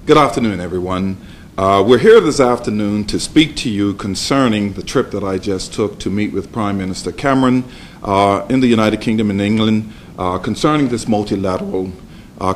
Good afternoon, everyone. We're here this afternoon to speak to you concerning the trip that I just took to meet with Prime Minister Cameron in the United Kingdom and England concerning this multilateral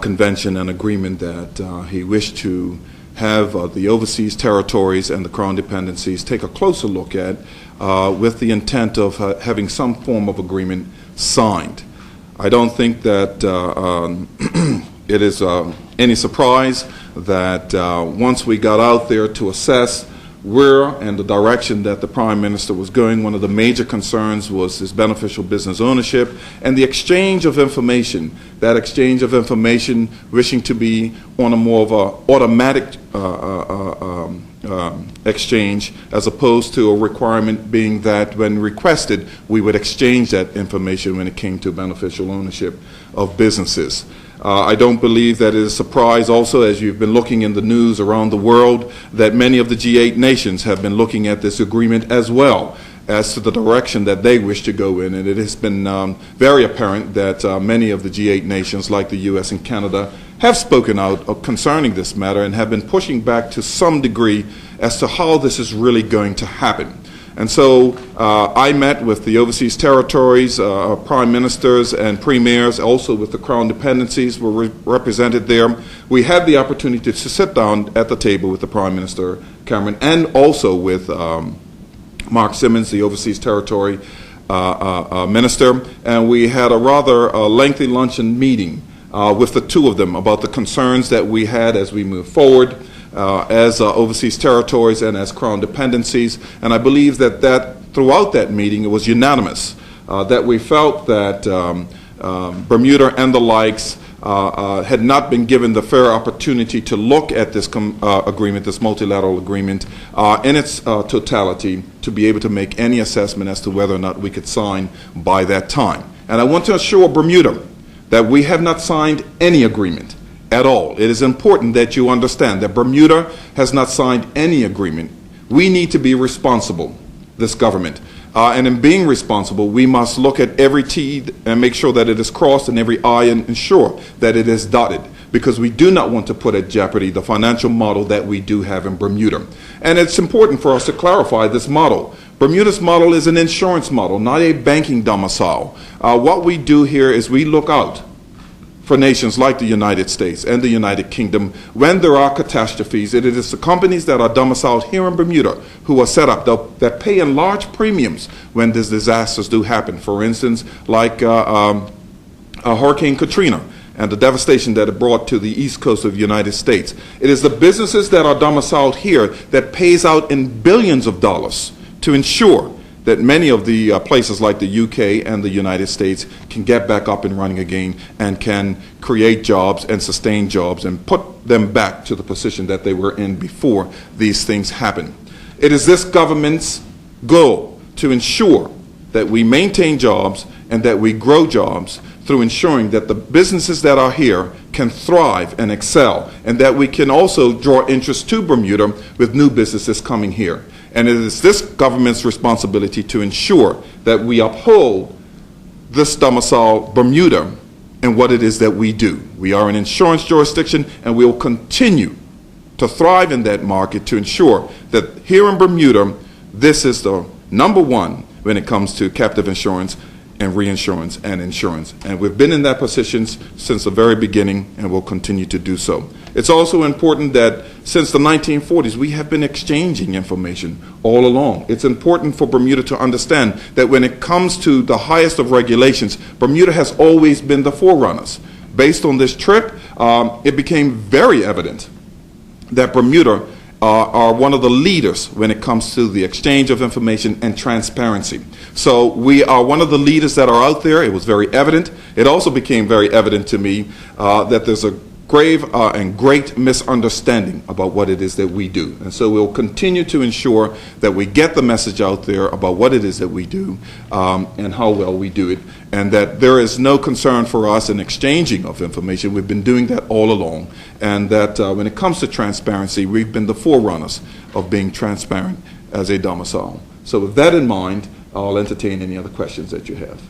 convention and agreement that he wished to have the overseas territories and the Crown dependencies take a closer look at with the intent of having some form of agreement signed. I don't think that it is any surprise that once we got out there to assess where and the direction that the Prime Minister was going, one of the major concerns was his beneficial business ownership and the exchange of information. That exchange of information wishing to be on a more of a automatic exchange, as opposed to a requirement being that when requested, we would exchange that information when it came to beneficial ownership of businesses. I don't believe that it is a surprise also, as you've been looking in the news around the world, that many of the G8 nations have been looking at this agreement as well as to the direction that they wish to go in. And it has been very apparent that many of the G8 nations, like the U.S. and Canada, have spoken out concerning this matter and have been pushing back to some degree as to how this is really going to happen. And so I met with the overseas territories, prime ministers and premiers, also with the Crown dependencies were represented there. We had the opportunity to sit down at the table with the Prime Minister Cameron and also with Mark Simmons, the overseas territory minister, and we had a rather lengthy luncheon meeting with the two of them about the concerns that we had as we move forward. As overseas territories and as Crown dependencies. And I believe that throughout that meeting it was unanimous that we felt that Bermuda and the likes had not been given the fair opportunity to look at this agreement, this multilateral agreement, in its totality, to be able to make any assessment as to whether or not we could sign by that time. And I want to assure Bermuda that we have not signed any agreement at all. It is important that you understand that Bermuda has not signed any agreement. We need to be responsible, this government. And in being responsible, we must look at every T and make sure that it is crossed and every I and ensure that it is dotted, because we do not want to put at jeopardy the financial model that we do have in Bermuda. And it's important for us to clarify this model. Bermuda's model is an insurance model, not a banking domicile. What we do here is we look out for nations like the United States and the United Kingdom when there are catastrophes. It is the companies that are domiciled here in Bermuda who are set up that pay in large premiums when these disasters do happen. For instance, like Hurricane Katrina and the devastation that it brought to the east coast of the United States. It is the businesses that are domiciled here that pays out in billions of dollars to ensure that many of the places like the UK and the United States can get back up and running again and can create jobs and sustain jobs and put them back to the position that they were in before these things happen. It is this government's goal to ensure that we maintain jobs and that we grow jobs through ensuring that the businesses that are here can thrive and excel, and that we can also draw interest to Bermuda with new businesses coming here. And it is this government's responsibility to ensure that we uphold this domicile, Bermuda, and what it is that we do. We are an insurance jurisdiction, and we will continue to thrive in that market to ensure that here in Bermuda, this is the number one when it comes to captive insurance and reinsurance and insurance. And we've been in that position since the very beginning and will continue to do so. It's also important that since the 1940s, we have been exchanging information all along. It's important for Bermuda to understand that when it comes to the highest of regulations, Bermuda has always been the forerunners. Based on this trip, it became very evident that Bermuda are one of the leaders when it comes to the exchange of information and transparency. So we are one of the leaders that are out there. It was very evident. It also became very evident to me that there's a grave and great misunderstanding about what it is that we do. And so we'll continue to ensure that we get the message out there about what it is that we do and how well we do it, and that there is no concern for us in exchanging of information. We've been doing that all along, and that when it comes to transparency, we've been the forerunners of being transparent as a domicile. So with that in mind, I'll entertain any other questions that you have.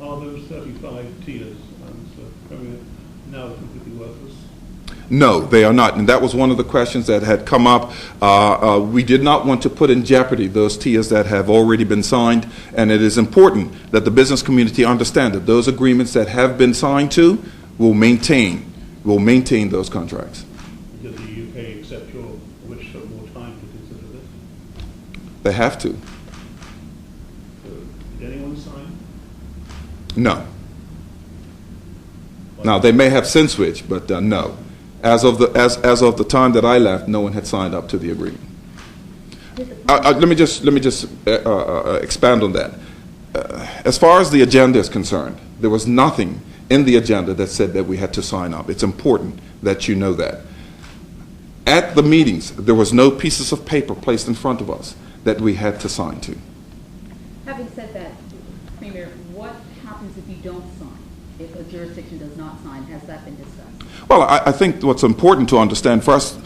Are those 35 tiers and Premier now completely worthless? No, they are not, and that was one of the questions that had come up. We did not want to put in jeopardy those tiers that have already been signed, and it is important that the business community understand that those agreements that have been signed to will maintain those contracts. Did the UK accept your wish for more time to consider this? They have to. Did anyone sign? No. Now, they may have since switched, but no. As of the time that I left, no one had signed up to the agreement. Let me just expand on that. As far as the agenda is concerned, there was nothing in the agenda that said that we had to sign up. It's important that you know that. At the meetings, there was no pieces of paper placed in front of us that we had to sign to. Having said that, Premier, what happens if you don't sign? If a jurisdiction does not sign, has that been discussed? Well, I think what's important to understand first,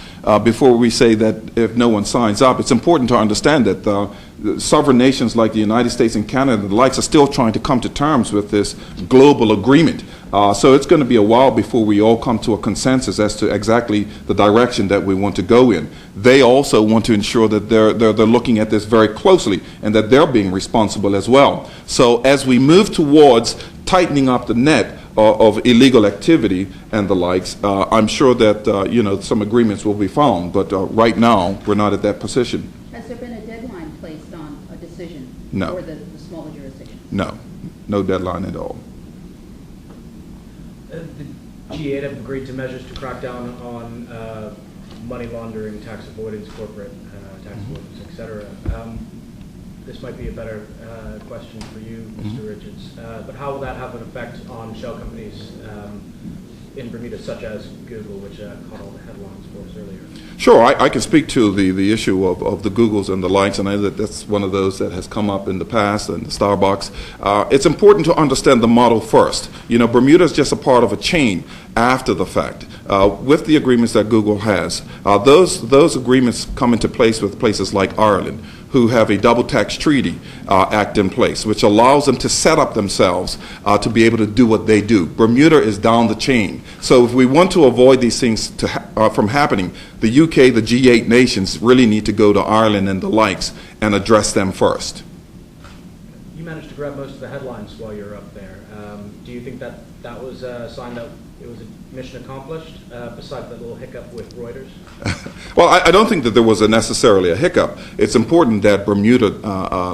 before we say that if no one signs up, it's important to understand that sovereign nations like the United States and Canada and the likes are still trying to come to terms with this global agreement. So it's going to be a while before we all come to a consensus as to exactly the direction that we want to go in. They also want to ensure that they're looking at this very closely and that they're being responsible as well. So as we move towards tightening up the net of illegal activity and the likes, I'm sure that some agreements will be found, but right now we're not at that position. Has there been a deadline placed on a decision No. for the smaller jurisdictions? No deadline at all. The G8 have agreed to measures to crack down on money laundering, tax avoidance, corporate tax avoidance, etc. This might be a better question for you, Mr. Richards, but how will that have an effect on shell companies in Bermuda, such as Google, which caught all the headlines for us earlier? Sure, I can speak to the issue of the Googles and the likes, and I know that that's one of those that has come up in the past, and the Starbucks. It's important to understand the model first. Bermuda is just a part of a chain after the fact. With the agreements that Google has, those agreements come into place with places like Ireland, who have a double tax treaty act in place, which allows them to set up themselves to be able to do what they do. Bermuda is down the chain. So if we want to avoid these things from happening, the UK, the G8 nations really need to go to Ireland and the likes and address them first. You managed to grab most of the headlines while you were up there. Do you think that was a sign that it was a mission accomplished, besides that little hiccup with Reuters? Well, I don't think that there was necessarily a hiccup. It's important that Bermuda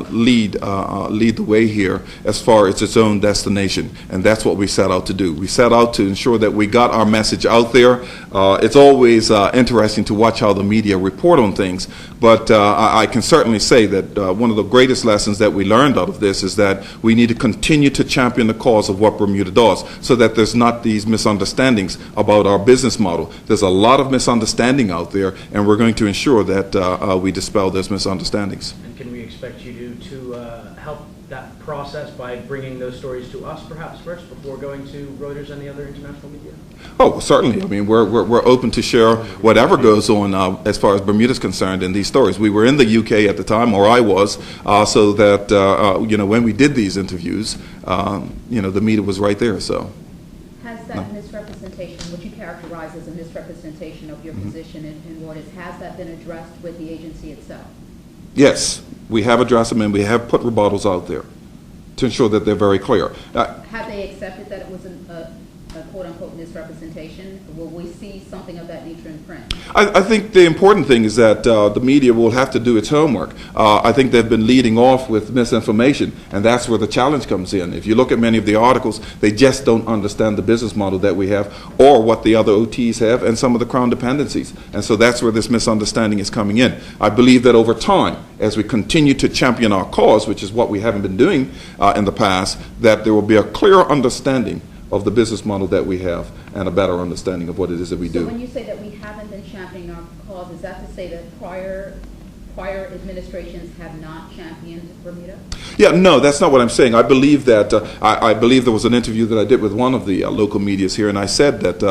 lead the way here as far as its own destination, and that's what we set out to do. We set out to ensure that we got our message out there. It's always interesting to watch how the media report on things, but I can certainly say that one of the greatest lessons that we learned out of this is that we need to continue to champion the cause of what Bermuda does, so that there's not these misunderstandings about our business model. There's a lot of misunderstanding out there, and we're going to ensure that we dispel those misunderstandings. And can we expect you to help that process by bringing those stories to us perhaps first before going to Reuters and the other international media? Oh, certainly. I mean, we're open to share whatever goes on as far as Bermuda is concerned in these stories. We were in the UK at the time, or I was, so that when we did these interviews, the media was right there. So. Has that misrepresentation, what you characterize as a misrepresentation of your position in Reuters, has that been addressed with the agency itself? Yes, we have addressed them, and we have put rebuttals out there to ensure that they're very clear. Have they accepted that it was a quote-unquote misrepresentation? Will we see something of that nature in print? I think the important thing is that the media will have to do its homework. I think they've been leading off with misinformation, and that's where the challenge comes in. If you look at many of the articles, they just don't understand the business model that we have or what the other OTs have and some of the Crown dependencies. And so that's where this misunderstanding is coming in. I believe that over time, as we continue to champion our cause, which is what we haven't been doing in the past, that there will be a clear understanding of the business model that we have and a better understanding of what it is that we do. So when you say that we haven't been championing our cause, is that to say that prior prior administrations have not championed Bermuda? Yeah, no, that's not what I'm saying. I believe that I believe there was an interview that I did with one of the local medias here, and I said that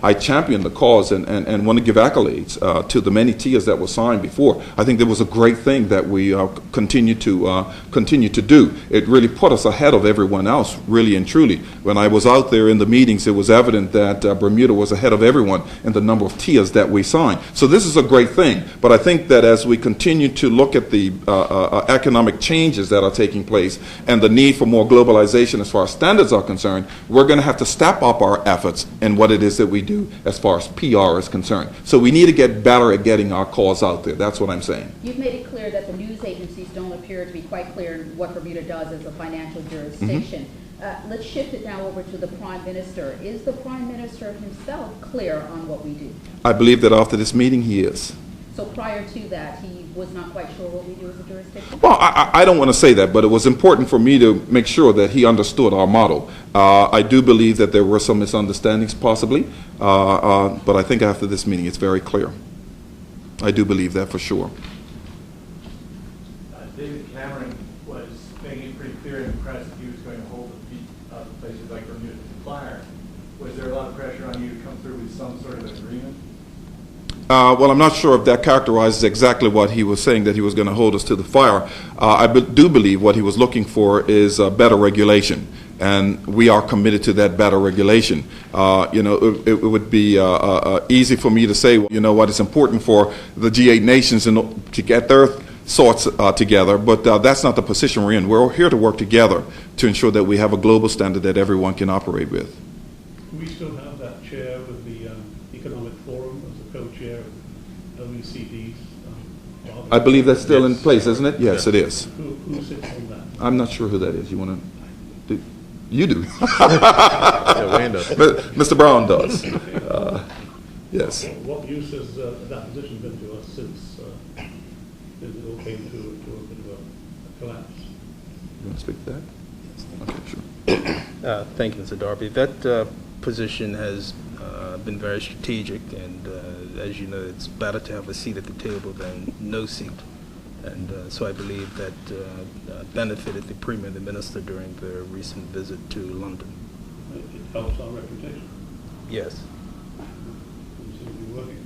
I championed the cause and want to give accolades to the many TIAs that were signed before. I think there was a great thing that we continue to do. It really put us ahead of everyone else, really and truly. When I was out there in the meetings, it was evident that Bermuda was ahead of everyone in the number of TIAs that we signed. So this is a great thing. But I think that as we continue to look at the economic changes that are taking place and the need for more globalization as far as standards are concerned, we're going to have to step up our efforts in what it is that we do as far as PR is concerned. So we need to get better at getting our cause out there. That's what I'm saying. You've made it clear that the news agencies don't appear to be quite clear in what Bermuda does as a financial jurisdiction. Let's shift it now over to the Prime Minister. Is the Prime Minister himself clear on what we do? I believe that after this meeting he is. So prior to that, he was not quite sure what we do as a jurisdiction? Well, I don't want to say that, but it was important for me to make sure that he understood our model. I do believe that there were some misunderstandings possibly, but I think after this meeting it's very clear. I do believe that for sure. David Cameron was making it pretty clear in the press that he was going to hold the feet of places like Bermuda to the fire. Was there a lot of pressure on you to come through with some sort of an agreement? Well, I'm not sure if that characterizes exactly what he was saying, that he was going to hold us to the fire. I do believe what he was looking for is better regulation, and we are committed to that better regulation. It would be easy for me to say, well, you know what, it's important for the G8 nations to get their thoughts together, but that's not the position we're in. We're here to work together to ensure that we have a global standard that everyone can operate with. Do we still have that chair with the Economic Forum as the co-chair of OECD's? I believe that's still in place, isn't it? Yes, it is. Who sits on that? I'm not sure who that is. You want to? You do. Yeah, Wayne does. Mr. Brown does. Yes. What use has that position been to us since it all came to a bit of a collapse? You want to speak to that? Okay, sure. Thank you, Mr. Darby. That position has been very strategic, and as you know, it's better to have a seat at the table than no seat. And so I believe that benefited the Premier and the Minister during their recent visit to London. It helps our reputation. Yes. It seems to be working.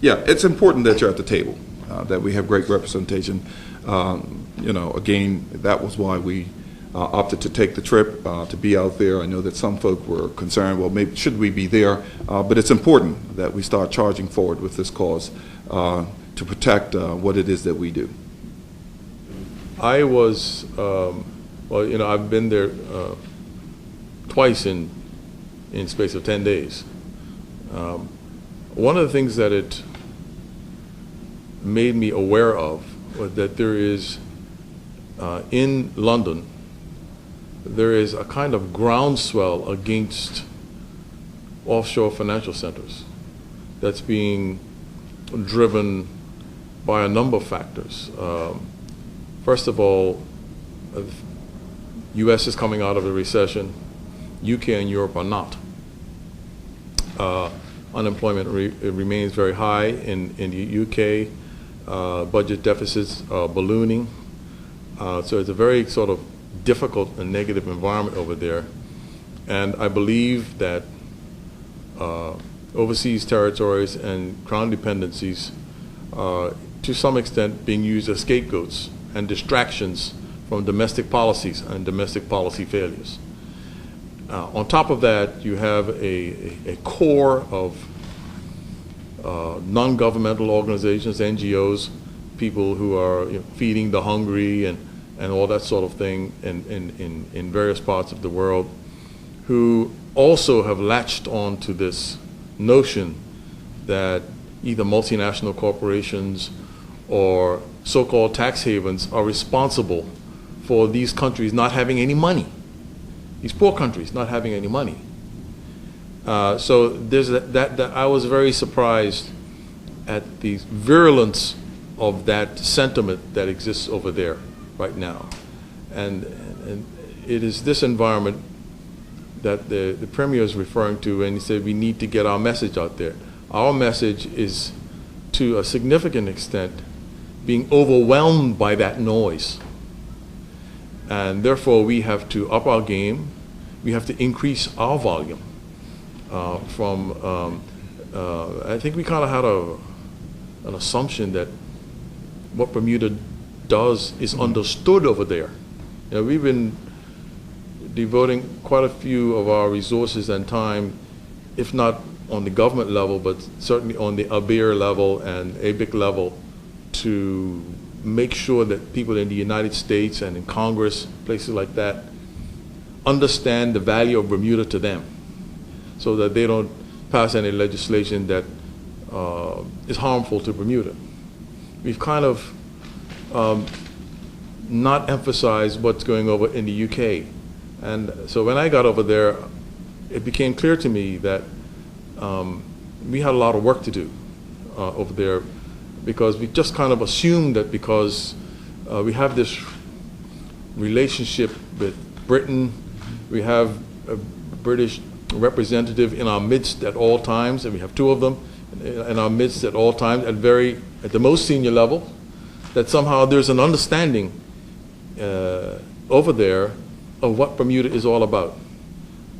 Yeah, it's important that you're at the table, that we have great representation. Again, that was why we opted to take the trip, to be out there. I know that some folk were concerned, well, maybe should we be there? But it's important that we start charging forward with this cause to protect what it is that we do. I was, I've been there twice in space of 10 days. One of the things that it made me aware of was that there is, in London, there is a kind of groundswell against offshore financial centers that's being driven by a number of factors. First of all, U.S. is coming out of a recession. UK and Europe are not. Unemployment remains very high in the UK. Budget deficits are ballooning. So it's a very sort of difficult and negative environment over there. And I believe that overseas territories and crown dependencies are to some extent being used as scapegoats and distractions from domestic policies and domestic policy failures. On top of that, you have a core of non-governmental organizations, NGOs, people who are feeding the hungry and all that sort of thing in various parts of the world, who also have latched on to this notion that either multinational corporations or so-called tax havens are responsible for these countries not having any money, these poor countries not having any money. So there's that I was very surprised at the virulence of that sentiment that exists over there right now. And it is this environment that the Premier is referring to, and he said we need to get our message out there. Our message is to a significant extent, being overwhelmed by that noise. And therefore, we have to up our game. We have to increase our volume. I think we kind of had an assumption that what Bermuda does is understood over there. You know, we've been devoting quite a few of our resources and time, if not on the government level, but certainly on the ABIR level and ABIC level, to make sure that people in the United States and in Congress, places like that, understand the value of Bermuda to them, so that they don't pass any legislation that is harmful to Bermuda. We've kind of not emphasized what's going over in the UK. And so when I got over there, it became clear to me that we had a lot of work to do over there, because we just kind of assumed that because we have this relationship with Britain, we have a British representative in our midst at all times, and we have two of them in our midst at all times at the most senior level, that somehow there's an understanding over there of what Bermuda is all about.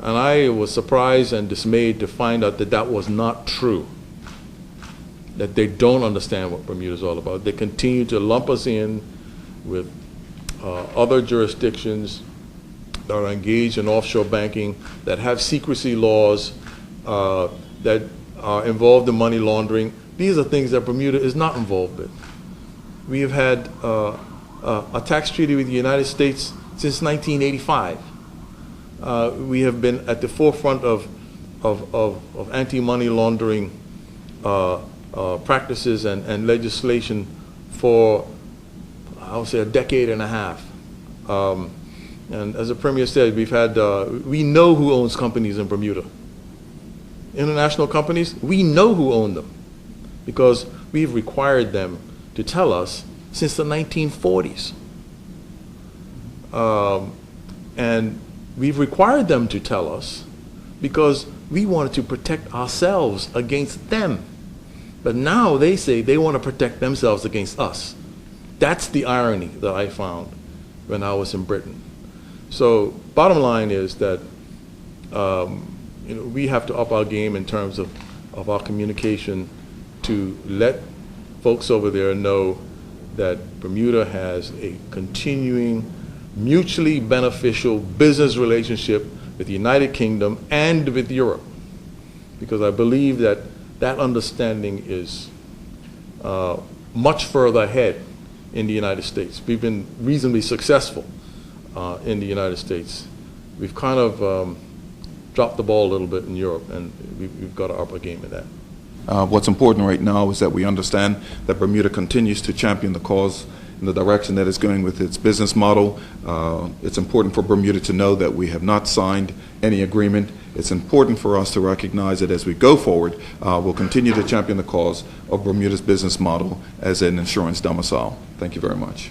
And I was surprised and dismayed to find out that that was not true, that they don't understand what Bermuda is all about. They continue to lump us in with other jurisdictions that are engaged in offshore banking, that have secrecy laws, that are involved in money laundering. These are things that Bermuda is not involved with. We have had a tax treaty with the United States since 1985. We have been at the forefront of anti-money laundering practices and legislation for, I would say, a decade and a half. And as the Premier said, we know who owns companies in Bermuda. International companies, we know who own them, because we've required them to tell us since the 1940s. And we've required them to tell us because we wanted to protect ourselves against them. But now they say they want to protect themselves against us. That's the irony that I found when I was in Britain. So bottom line is that we have to up our game in terms of our communication to let folks over there know that Bermuda has a continuing, mutually beneficial business relationship with the United Kingdom and with Europe, because I believe that that understanding is much further ahead in the United States. We've been reasonably successful in the United States. We've kind of dropped the ball a little bit in Europe, and we've got to up our game in that. What's important right now is that we understand that Bermuda continues to champion the cause in the direction that it's going with its business model. It's important for Bermuda to know that we have not signed any agreement. It's important for us to recognize that as we go forward, we'll continue to champion the cause of Bermuda's business model as an insurance domicile. Thank you very much.